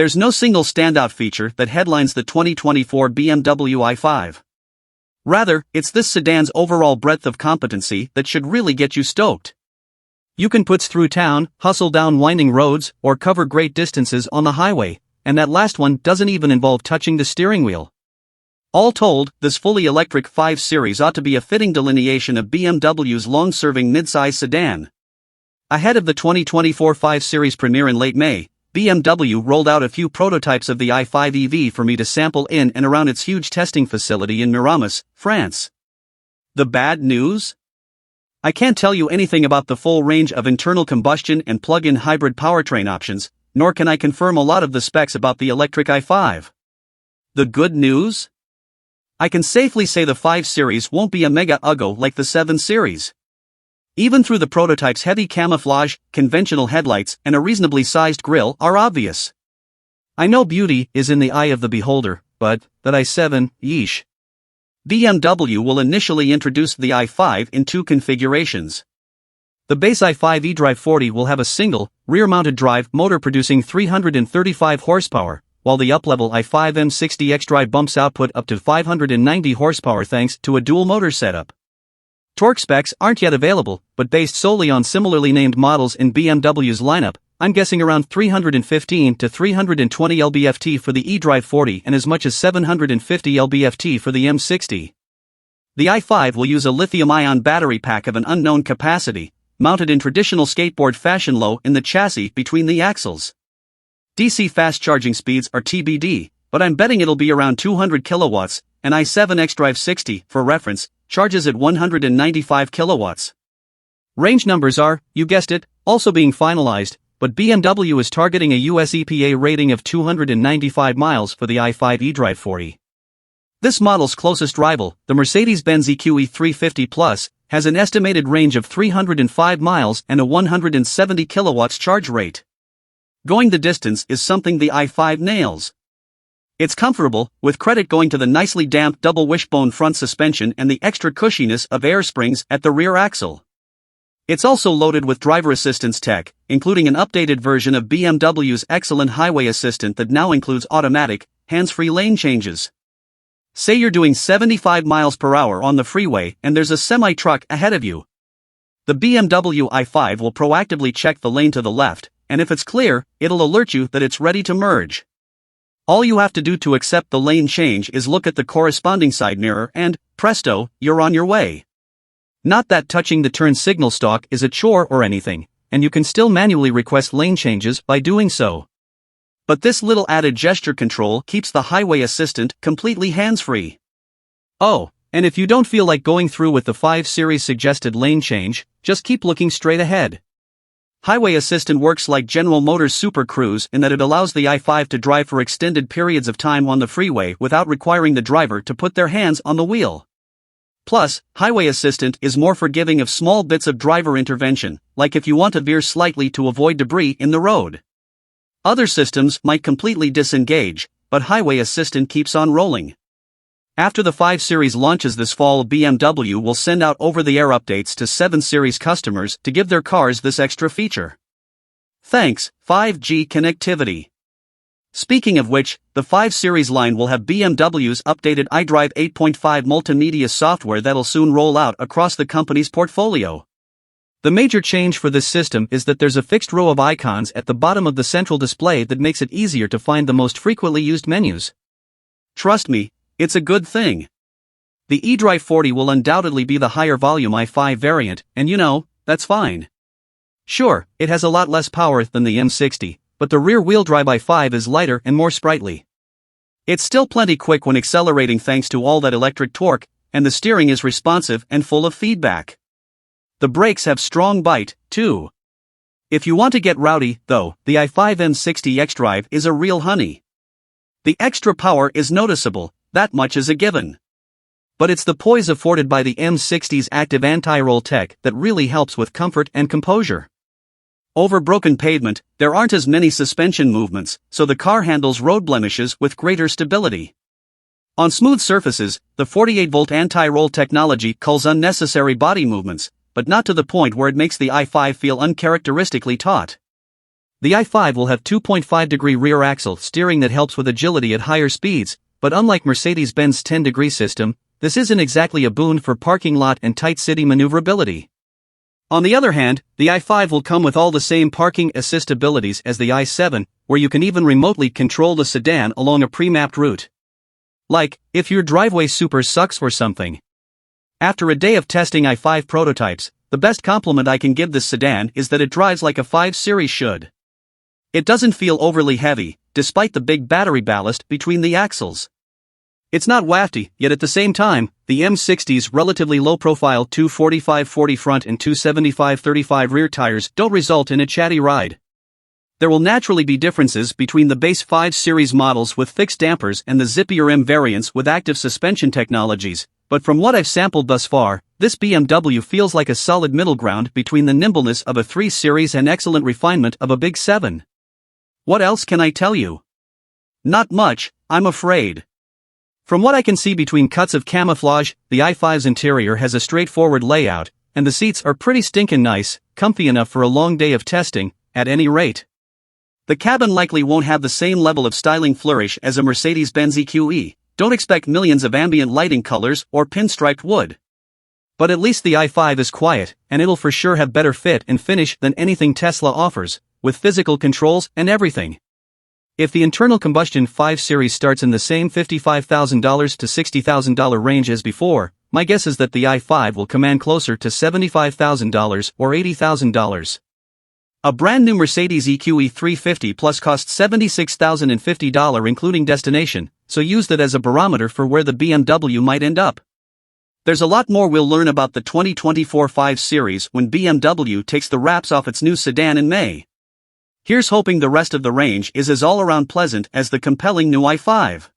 There's no single standout feature that headlines the 2024 BMW i5. Rather, it's this sedan's overall breadth of competency that should really get you stoked. You can putz through town, hustle down winding roads, or cover great distances on the highway, and that last one doesn't even involve touching the steering wheel. All told, this fully electric 5 Series ought to be a fitting delineation of BMW's long-serving midsize sedan. Ahead of the 2024 5 Series premiere in late May, BMW rolled out a few prototypes of the i5 EV for me to sample in and around its huge testing facility in Miramas, France. The bad news? I can't tell you anything about the full range of internal combustion and plug-in hybrid powertrain options, nor can I confirm a lot of the specs about the electric i5. The good news? I can safely say the 5 Series won't be a mega uggo like the 7 Series. Even through the prototype's heavy camouflage, conventional headlights and a reasonably sized grille are obvious. I know beauty is in the eye of the beholder, but that i7, yeesh. BMW will initially introduce the i5 in 2 configurations. The base i5 eDrive 40 will have a single, rear-mounted drive motor producing 335 horsepower, while the up-level i5 M60 xDrive bumps output up to 590 horsepower thanks to a dual-motor setup. Torque specs aren't yet available, but based solely on similarly named models in BMW's lineup, I'm guessing around 315 to 320 lb-ft for the eDrive 40 and as much as 750 lb-ft for the M60. The i5 will use a lithium-ion battery pack of an unknown capacity, mounted in traditional skateboard fashion low in the chassis between the axles. DC fast charging speeds are TBD, but I'm betting it'll be around 200 kilowatts, and i7 xDrive 60, for reference, charges at 195 kilowatts. Range numbers are, you guessed it, also being finalized, but BMW is targeting a US EPA rating of 295 miles for the i5 eDrive 40. This model's closest rival, the Mercedes-Benz EQE 350 Plus, has an estimated range of 305 miles and a 170 kilowatts charge rate. Going the distance is something the i5 nails. It's comfortable, with credit going to the nicely damped double wishbone front suspension and the extra cushiness of air springs at the rear axle. It's also loaded with driver assistance tech, including an updated version of BMW's excellent highway assistant that now includes automatic, hands-free lane changes. Say you're doing 75 miles per hour on the freeway and there's a semi-truck ahead of you. The BMW i5 will proactively check the lane to the left, and if it's clear, it'll alert you that it's ready to merge. All you have to do to accept the lane change is look at the corresponding side mirror and, presto, you're on your way. Not that touching the turn signal stalk is a chore or anything, and you can still manually request lane changes by doing so. But this little added gesture control keeps the highway assistant completely hands-free. Oh, and if you don't feel like going through with the 5 Series suggested lane change, just keep looking straight ahead. Highway Assistant works like General Motors' Super Cruise in that it allows the i5 to drive for extended periods of time on the freeway without requiring the driver to put their hands on the wheel. Plus, Highway Assistant is more forgiving of small bits of driver intervention, like if you want to veer slightly to avoid debris in the road. Other systems might completely disengage, but Highway Assistant keeps on rolling. After the 5 Series launches this fall, BMW will send out over-the-air updates to 7 Series customers to give their cars this extra feature. Thanks, 5G connectivity. Speaking of which, the 5 Series line will have BMW's updated iDrive 8.5 multimedia software that'll soon roll out across the company's portfolio. The major change for this system is that there's a fixed row of icons at the bottom of the central display that makes it easier to find the most frequently used menus. Trust me, it's a good thing. The eDrive 40 will undoubtedly be the higher volume i5 variant, and that's fine. Sure, it has a lot less power than the M60, but the rear-wheel drive i5 is lighter and more sprightly. It's still plenty quick when accelerating thanks to all that electric torque, and the steering is responsive and full of feedback. The brakes have strong bite, too. If you want to get rowdy, though, the i5 M60 xDrive is a real honey. The extra power is noticeable, that much is a given. But it's the poise afforded by the M60's active anti-roll tech that really helps with comfort and composure. Over broken pavement, there aren't as many suspension movements, so the car handles road blemishes with greater stability. On smooth surfaces, the 48-volt anti-roll technology culls unnecessary body movements, but not to the point where it makes the i5 feel uncharacteristically taut. The i5 will have 2.5-degree rear axle steering that helps with agility at higher speeds, but unlike Mercedes-Benz 10-degree system, this isn't exactly a boon for parking lot and tight city maneuverability. On the other hand, the i5 will come with all the same parking assist abilities as the i7, where you can even remotely control the sedan along a pre-mapped route. Like, if your driveway super sucks or something. After a day of testing i5 prototypes, the best compliment I can give this sedan is that it drives like a 5 Series should. It doesn't feel overly heavy, despite the big battery ballast between the axles. It's not wafty, yet at the same time, the M60's relatively low-profile 245/40 front and 275/35 rear tires don't result in a chatty ride. There will naturally be differences between the base 5 Series models with fixed dampers and the zippier M variants with active suspension technologies, but from what I've sampled thus far, this BMW feels like a solid middle ground between the nimbleness of a 3 Series and excellent refinement of a big 7. What else can I tell you? Not much, I'm afraid. From what I can see between cuts of camouflage, the i5's interior has a straightforward layout, and the seats are pretty stinkin' nice, comfy enough for a long day of testing, at any rate. The cabin likely won't have the same level of styling flourish as a Mercedes-Benz EQE, don't expect millions of ambient lighting colors or pinstriped wood. But at least the i5 is quiet, and it'll for sure have better fit and finish than anything Tesla offers, with physical controls and everything. If the internal combustion 5 Series starts in the same $55,000 to $60,000 range as before, my guess is that the i5 will command closer to $75,000 or $80,000. A brand new Mercedes EQE 350 Plus costs $76,050 including destination, so use that as a barometer for where the BMW might end up. There's a lot more we'll learn about the 2024 5 Series when BMW takes the wraps off its new sedan in May. Here's hoping the rest of the range is as all-around pleasant as the compelling new i5.